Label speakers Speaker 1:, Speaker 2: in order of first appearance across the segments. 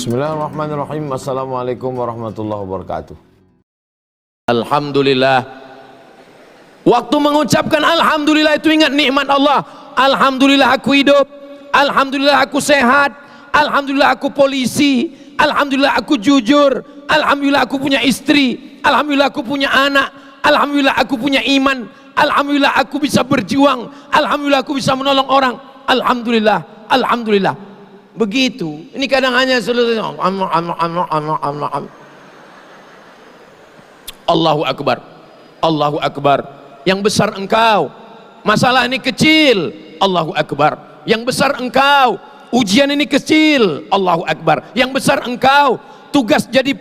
Speaker 1: Bismillahirrahmanirrahim. Assalamualaikum warahmatullahi wabarakatuh.
Speaker 2: Alhamdulillah. Waktu mengucapkan alhamdulillah itu ingat nikmat Allah. Alhamdulillah aku hidup, alhamdulillah aku sehat, alhamdulillah aku polisi, alhamdulillah aku jujur, alhamdulillah aku punya istri, alhamdulillah aku punya anak, alhamdulillah aku punya iman, alhamdulillah aku bisa berjuang, alhamdulillah aku bisa menolong orang. Alhamdulillah, alhamdulillah. Begitu. Ini kadang hanya selesai Allahu Akbar, Allahu Akbar. Yang besar engkau, masalah ini kecil, Allahu Akbar. Yang besar engkau, ujian ini kecil, Allahu Akbar. Yang besar engkau, tugas jadi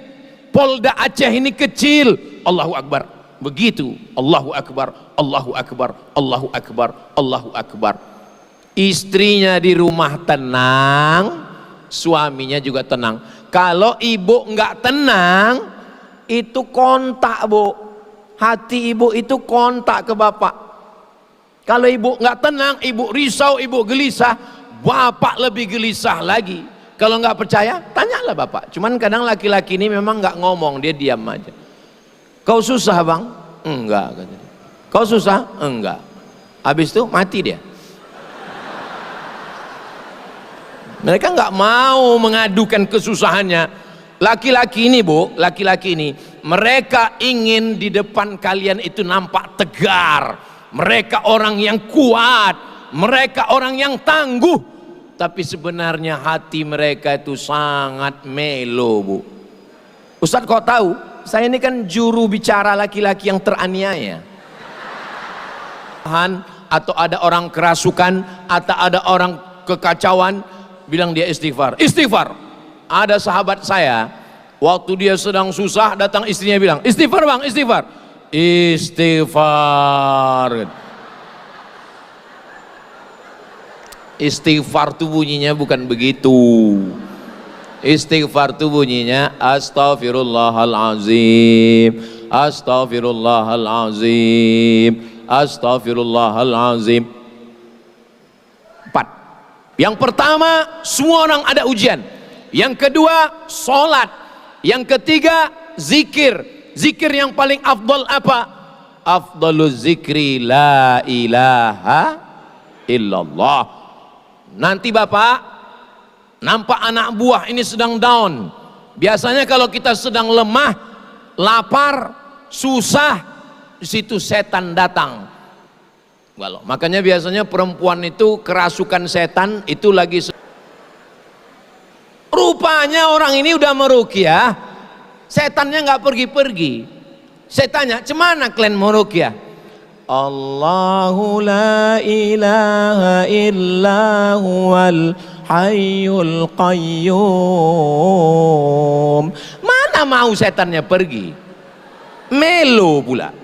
Speaker 2: Polda Aceh ini kecil, Allahu Akbar. Begitu. Allahu Akbar, Allahu Akbar, Allahu Akbar, Allahu Akbar. Istrinya di rumah tenang, suaminya juga tenang. Kalau ibu nggak tenang, itu kontak, Bu. Hati ibu itu kontak ke bapak. Kalau ibu nggak tenang, ibu risau, ibu gelisah, bapak lebih gelisah lagi. Kalau nggak percaya, tanyalah bapak. Cuman kadang laki-laki ini memang nggak ngomong, dia diam aja. Kau susah bang? Enggak. Kau susah? Enggak. Habis itu mati dia. Mereka nggak mau mengadukan kesusahannya. Laki-laki ini, Bu, laki-laki ini, mereka ingin di depan kalian itu nampak tegar. Mereka orang yang kuat, mereka orang yang tangguh. Tapi sebenarnya hati mereka itu sangat melo, Bu. Ustadz, kau tahu, saya ini kan juru bicara laki-laki yang teraniaya. Atau ada orang kerasukan, atau ada orang kekacauan, bilang dia istighfar. Istighfar. Ada sahabat saya, waktu dia sedang susah, datang istrinya bilang, istighfar bang, istighfar. Istighfar. Istighfar itu bunyinya bukan begitu. Istighfar itu bunyinya astaghfirullahalazim, astaghfirullahalazim, astaghfirullahalazim. 4. Yang pertama, semua orang ada ujian. Yang kedua, sholat. Yang ketiga, zikir. Zikir yang paling afdal apa? Afdaluz zikri la ilaha illallah. Nanti bapak nampak anak buah ini sedang down. Biasanya kalau kita sedang lemah, lapar, susah, di situ setan datang. Makanya biasanya perempuan itu kerasukan setan itu lagi. Rupanya orang ini udah meruqyah, setannya nggak pergi-pergi. Saya tanya, cemana kalian meruqyah? Allahu la ilaha illa huwal hayyul qayyum. Mana mau setannya pergi? Melo pula.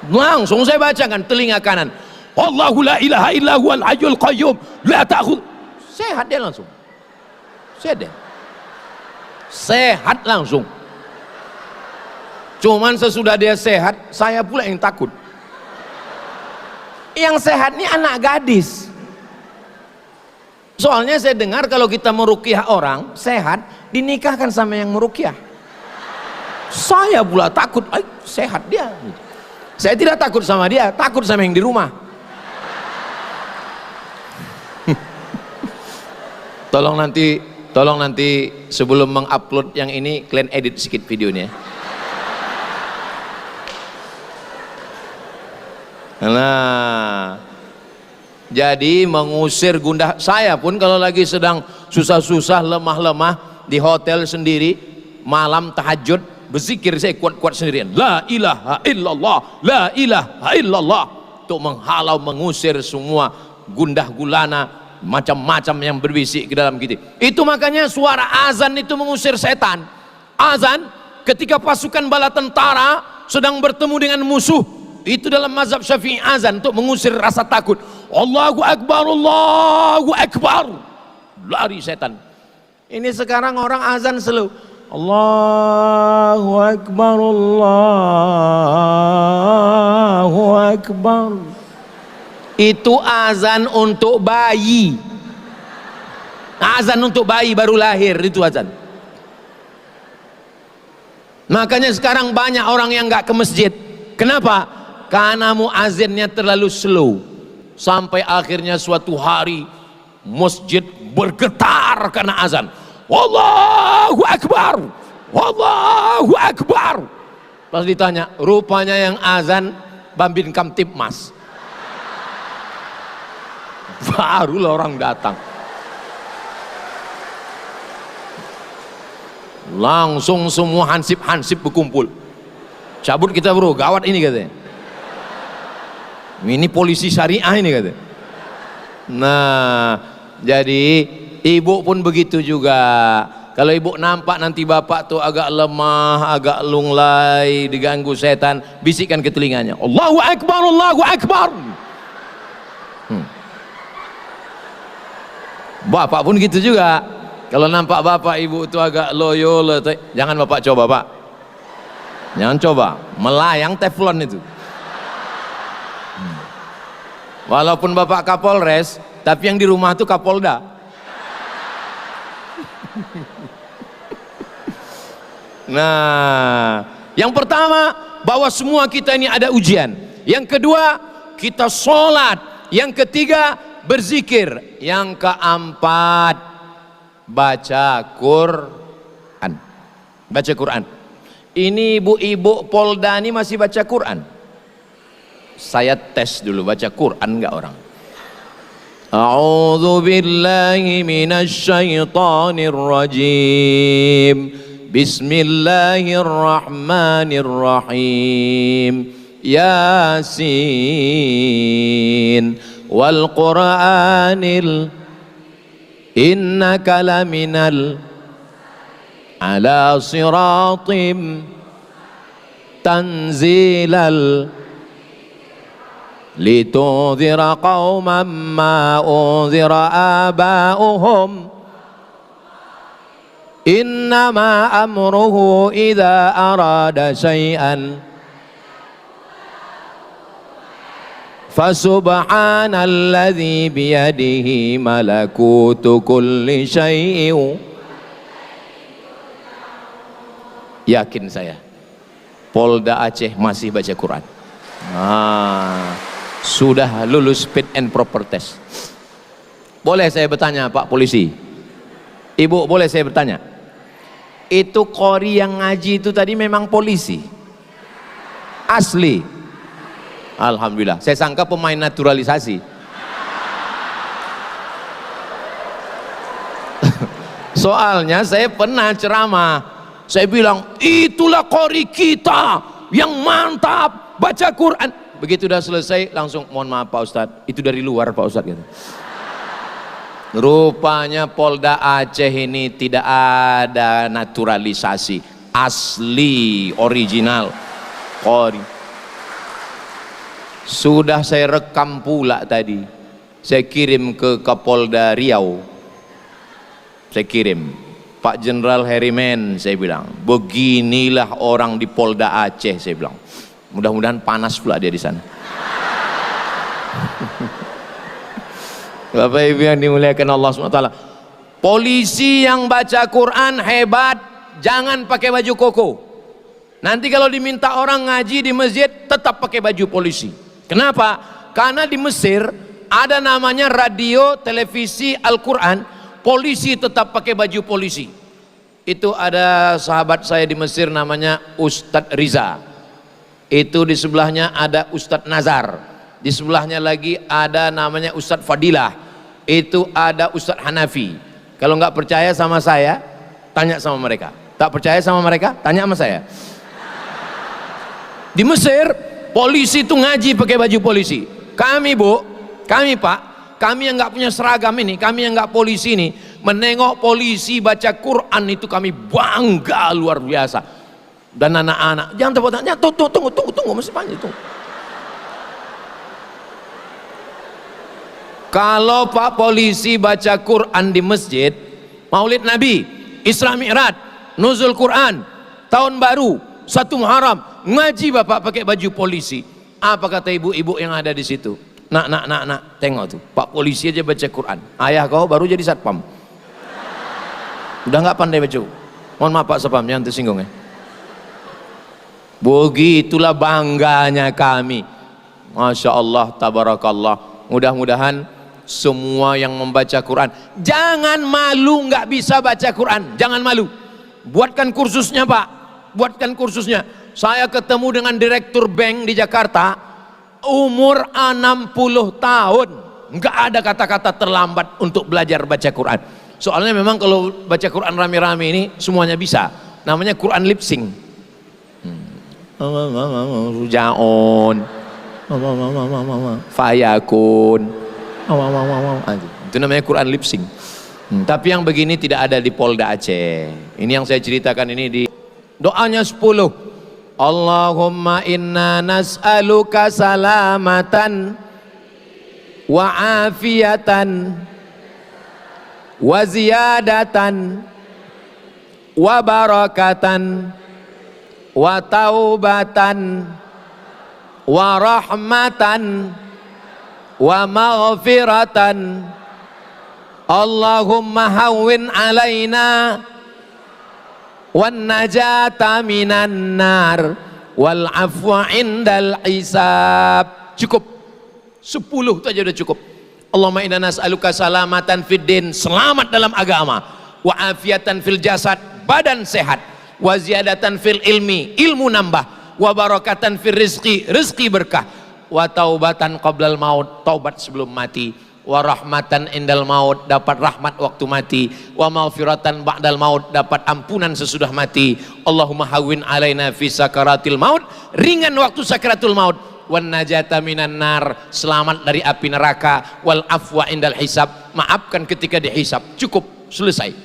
Speaker 2: Langsung saya bacakan telinga kanan. Allahu la ilaha illa huwal hayyul qayyum la ta'khudh. Sehat dia langsung. Sehat langsung. Cuman sesudah dia sehat, saya pula yang takut. Yang sehat ini anak gadis. Soalnya saya dengar kalau kita meruqyah orang sehat, dinikahkan sama yang meruqyah. Saya pula takut, sehat dia. Saya tidak takut sama dia, takut sama yang di rumah. Tolong nanti sebelum mengupload yang ini kalian edit sedikit videonya. Nah, jadi mengusir gundah. Saya pun kalau lagi sedang susah-susah, lemah-lemah di hotel sendiri, malam tahajud, berzikir saya kuat-kuat sendirian. La ilaha illallah, la ilaha illallah. Untuk menghalau, mengusir semua gundah gulana, macam-macam yang berbisik ke dalam kita. Itu makanya suara azan itu mengusir setan. Azan ketika pasukan bala tentara sedang bertemu dengan musuh, itu dalam mazhab Syafi'i azan untuk mengusir rasa takut. Allahu Akbar, Allahu Akbar. Lari setan. Ini sekarang orang azan selalu Allahu Akbar, Allahu Akbar. Itu azan untuk bayi. Azan untuk bayi baru lahir itu azan. Makanya sekarang banyak orang yang nggak ke masjid. Kenapa? Karena muazzinnya terlalu slow. Sampai akhirnya suatu hari masjid bergetar karena azan. Wallahu Akbar, Wallahu Akbar. Pas ditanya, rupanya yang azan Bambin Kamtipmas. Barulah orang datang. Langsung semua hansip-hansip berkumpul. Cabut kita bro, gawat ini katanya. Ini polisi syariah ini katanya. Nah, jadi ibu pun begitu juga. Kalau ibu nampak nanti bapak tuh agak lemah, agak lunglai, diganggu setan, bisikkan ke telinganya, Allahu Akbar, Allahu Akbar. Bapak pun gitu juga. Kalau nampak bapak ibu itu agak loyo, jangan bapak coba pak. Jangan coba, melayang teflon itu. Walaupun bapak Kapolres, tapi yang di rumah itu Kapolda. Nah, yang pertama, bahwa semua kita ini ada ujian. Yang kedua, kita sholat. Yang ketiga, berzikir. Yang keempat, baca Quran. Baca Quran. Ini ibu-ibu Polda ini masih baca Quran? Saya tes dulu, baca Quran enggak orang? A'udzu billahi minasy syaithanir rajim. Bismillahirrahmanirrahim. Yasin wal Qur'anil innaka laminal ala siratim tanzilal litudhira qauman ma unzira aba'uhum innama amruhu idza arada syai'an fasubhanalladzi biyadihi malakutu kulli syai'in. Yakin saya Polda Aceh masih baca Quran. Sudah lulus fit and proper test. Boleh saya bertanya Pak Polisi, Ibu boleh saya bertanya, itu qori yang ngaji itu tadi memang polisi? Asli? Alhamdulillah, saya sangka pemain naturalisasi. Soalnya saya pernah ceramah, saya bilang itulah qori kita yang mantap baca Quran. Begitu udah selesai langsung mohon maaf Pak Ustadz, itu dari luar Pak Ustadz gitu. Rupanya Polda Aceh ini tidak ada naturalisasi, asli original qori. Sudah saya rekam pula tadi, saya kirim ke Kapolda Riau, saya kirim Pak Jenderal Herimen, saya bilang beginilah orang di Polda Aceh, saya bilang mudah-mudahan panas pula dia di sana. Bapak Ibu yang dimuliakan Allah SWT, polisi yang baca Quran hebat, jangan pakai baju koko. Nanti kalau diminta orang ngaji di masjid tetap pakai baju polisi. Kenapa? Karena di Mesir ada namanya radio, televisi, Al-Quran, polisi tetap pakai baju polisi. Itu ada sahabat saya di Mesir namanya Ustadz Riza. Itu di sebelahnya ada Ustadz Nazar. Di sebelahnya lagi ada namanya Ustadz Fadilah. Itu ada Ustadz Hanafi. Kalau nggak percaya sama saya, tanya sama mereka. Tak percaya sama mereka, tanya sama saya. Di Mesir, polisi itu ngaji pakai baju polisi. Kami Bu, kami Pak, kami yang nggak punya seragam ini, kami yang nggak polisi ini, menengok polisi baca Quran itu kami bangga luar biasa. Dan anak-anak, jangan tepuk tangan, tunggu, masih panjang tunggu. Kalau Pak polisi baca Quran di masjid, Maulid Nabi, Isra Mi'raj, Nuzul Quran, Tahun Baru, 1 Muharram, ngaji Bapak pakai baju polisi. Apa kata ibu-ibu yang ada di situ? Nak, tengok tuh, Pak polisi aja baca Quran. Ayah kau baru jadi satpam. Udah nggak pandai baca. Mohon maaf Pak Sapam, jangan tersinggung ya. Begitulah bangganya kami. Masya Allah, tabarakallah. Mudah-mudahan semua yang membaca Quran, jangan malu nggak bisa baca Quran, jangan malu. Buatkan kursusnya Pak, buatkan kursusnya. Saya ketemu dengan direktur bank di Jakarta, umur 60 tahun, nggak ada kata-kata terlambat untuk belajar baca Quran. Soalnya memang kalau baca Quran rame-rame ini semuanya bisa, namanya Quran lip sync. Rujaon, fayakun, itu namanya Quran lip sync. Tapi yang begini tidak ada di Polda Aceh. Ini yang saya ceritakan ini di doanya 10. Allahumma inna nas'aluka salamatan wa afiatan wa ziyadatan wa barakatan wa taubatan wa rahmatan wa maghfiratan. Allahumma hawwin alaina wan najata minan nar wal afwa indal hisab. Cukup 10 itu aja udah cukup. Allahumma inna nas'aluka salamatan fid din, selamat dalam agama, wa afiatan fil jasad, badan sehat, wa ziyadatan fil ilmi, ilmu nambah, wa barakatan fil rizqi, rizqi berkah, wa taubatan qablal maut, taubat sebelum mati, wa rahmatan indal maut, dapat rahmat waktu mati, wa maghfiratan ba'dal maut, dapat ampunan sesudah mati. Allahumma hawwin alaina fi sakaratil maut, ringan waktu sakaratul maut, wan najata minan nar, selamat dari api neraka, wal afwa indal hisab, maafkan ketika dihisab. Cukup, selesai.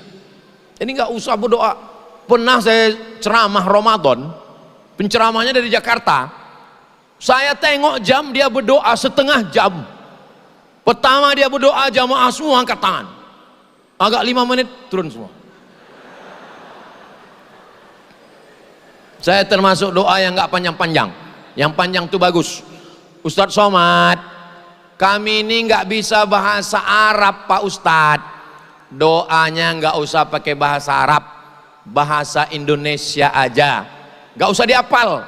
Speaker 2: Ini nggak usah berdoa. Pernah saya ceramah Ramadan, penceramahnya dari Jakarta, saya tengok jam, dia berdoa setengah jam. Pertama dia berdoa, jamaah semua angkat tangan. Agak 5 menit turun semua. Saya termasuk doa yang nggak panjang-panjang. Yang panjang itu bagus. Ustadz Somad, kami ini nggak bisa bahasa Arab Pak Ustadz. Doanya nggak usah pakai bahasa Arab, bahasa Indonesia aja. Nggak usah dihafal.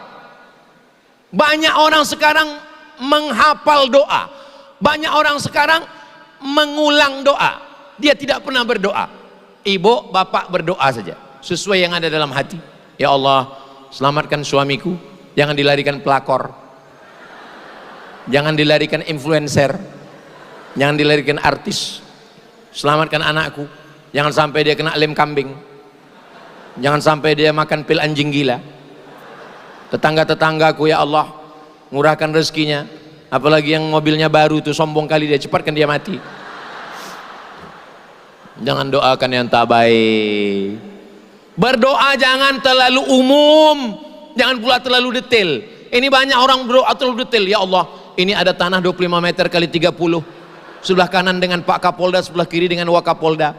Speaker 2: Banyak orang sekarang menghafal doa. Banyak orang sekarang mengulang doa. Dia tidak pernah berdoa. Ibu, bapak berdoa saja sesuai yang ada dalam hati. Ya Allah, selamatkan suamiku, jangan dilarikan pelakor, jangan dilarikan influencer, jangan dilarikan artis. Selamatkan anakku, jangan sampai dia kena lem kambing, jangan sampai dia makan pil anjing gila. Tetangga-tetanggaku ya Allah, murahkan rezekinya. Apalagi yang mobilnya baru itu, sombong kali dia, cepatkan dia mati. Jangan doakan yang tak baik. Berdoa jangan terlalu umum, jangan pula terlalu detail. Ini banyak orang berdoa terlalu detail. Ya Allah, ini ada tanah 25 meter kali 30, sebelah kanan dengan Pak Kapolda, sebelah kiri dengan Wakapolda,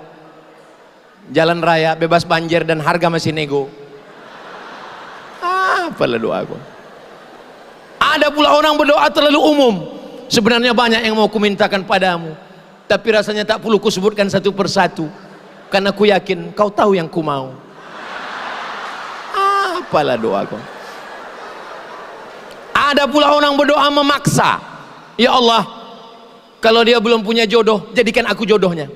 Speaker 2: jalan raya bebas banjir dan harga masih nego. Apalah doaku. Ada pula orang berdoa terlalu umum. Sebenarnya banyak yang mau kumintakan padamu, tapi rasanya tak perlu kusebutkan satu persatu, karena ku yakin kau tahu yang ku mau. Apalah doaku. Ada pula orang berdoa memaksa. Ya Allah, kalau dia belum punya jodoh, jadikan aku jodohnya.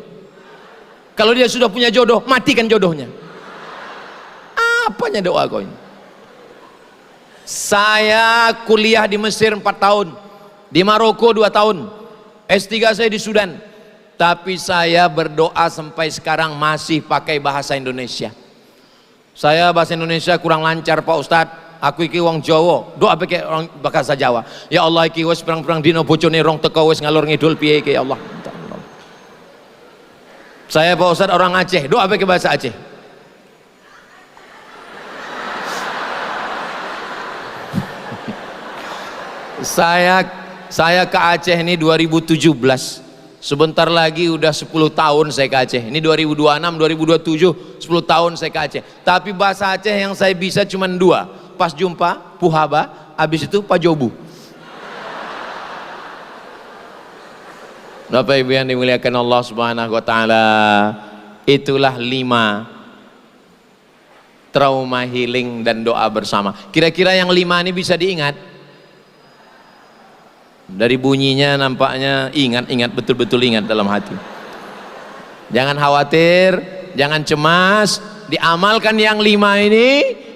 Speaker 2: Kalau dia sudah punya jodoh, matikan jodohnya. Apanya doa kau ini? Saya kuliah di Mesir 4 tahun, di Maroko 2 tahun, S3 saya di Sudan, tapi saya berdoa sampai sekarang masih pakai bahasa Indonesia. Saya bahasa Indonesia kurang lancar Pak Ustadz. Aku iki wong Jawa, doa pakai orang bahasa Jawa. Ya Allah, iki wis perang-perang dino bojone rong teko wis ngalor ngidul piye iki ya Allah. Saya Pak Ustadz orang Aceh, doa pakai bahasa Aceh. Saya ke Aceh ini 2017. Sebentar lagi udah 10 tahun saya ke Aceh. Ini 2026, 2027, 10 tahun saya ke Aceh. Tapi bahasa Aceh yang saya bisa cuma 2. Pas jumpa, puhaba, habis itu pajobu. Bapak Ibu yang dimuliakan Allah Subhanahu wa taala, itulah 5 trauma healing dan doa bersama. Kira-kira yang 5 ini bisa diingat? Dari bunyinya nampaknya ingat betul-betul ingat dalam hati. Jangan khawatir, jangan cemas, diamalkan yang 5 ini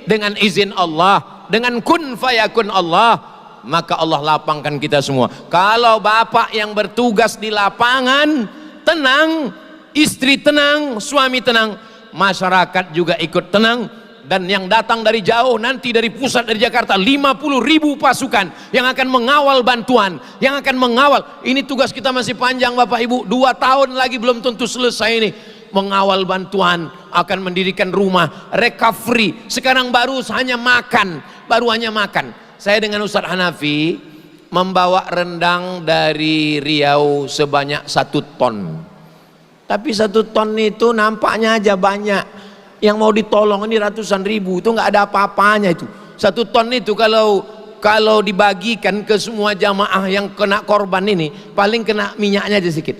Speaker 2: dengan izin Allah, dengan kun fayakun Allah, maka Allah lapangkan kita semua. Kalau bapak yang bertugas di lapangan tenang, istri tenang, suami tenang, masyarakat juga ikut tenang. Dan yang datang dari jauh nanti dari pusat, dari Jakarta, 50.000 pasukan yang akan mengawal bantuan, yang akan mengawal. Ini tugas kita masih panjang Bapak Ibu, 2 tahun lagi belum tentu selesai ini. Mengawal bantuan, akan mendirikan rumah, recovery. Sekarang baru hanya makan. Saya dengan Ustadz Hanafi membawa rendang dari Riau sebanyak 1 ton. Tapi 1 ton itu nampaknya aja banyak. Yang mau ditolong ini ratusan ribu, itu nggak ada apa-apanya itu. 1 ton itu kalau dibagikan ke semua jamaah yang kena korban ini, paling kena minyaknya aja sedikit.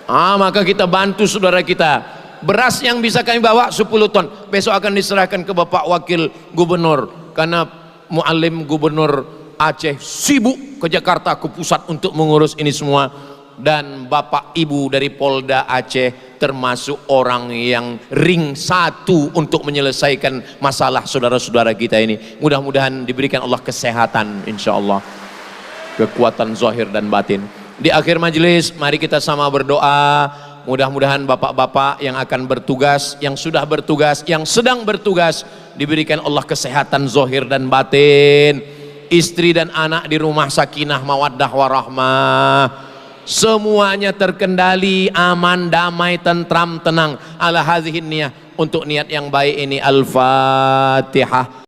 Speaker 2: Maka kita bantu saudara kita. Beras yang bisa kami bawa 10 ton. Besok akan diserahkan ke Bapak Wakil Gubernur, karena Muallim Gubernur Aceh sibuk ke Jakarta, ke pusat untuk mengurus ini semua. Dan Bapak Ibu dari Polda Aceh termasuk orang yang ring 1 untuk menyelesaikan masalah saudara-saudara kita ini. Mudah-mudahan diberikan Allah kesehatan, insya Allah, kekuatan zahir dan batin. Di akhir majelis mari kita sama berdoa, mudah-mudahan bapak-bapak yang akan bertugas, yang sudah bertugas, yang sedang bertugas, diberikan Allah kesehatan zahir dan batin. Istri dan anak di rumah sakinah mawaddah warahmah, semuanya terkendali, aman, damai, tentram, tenang. Ala hadhihi niyah, untuk niat yang baik ini. Al-Fatihah.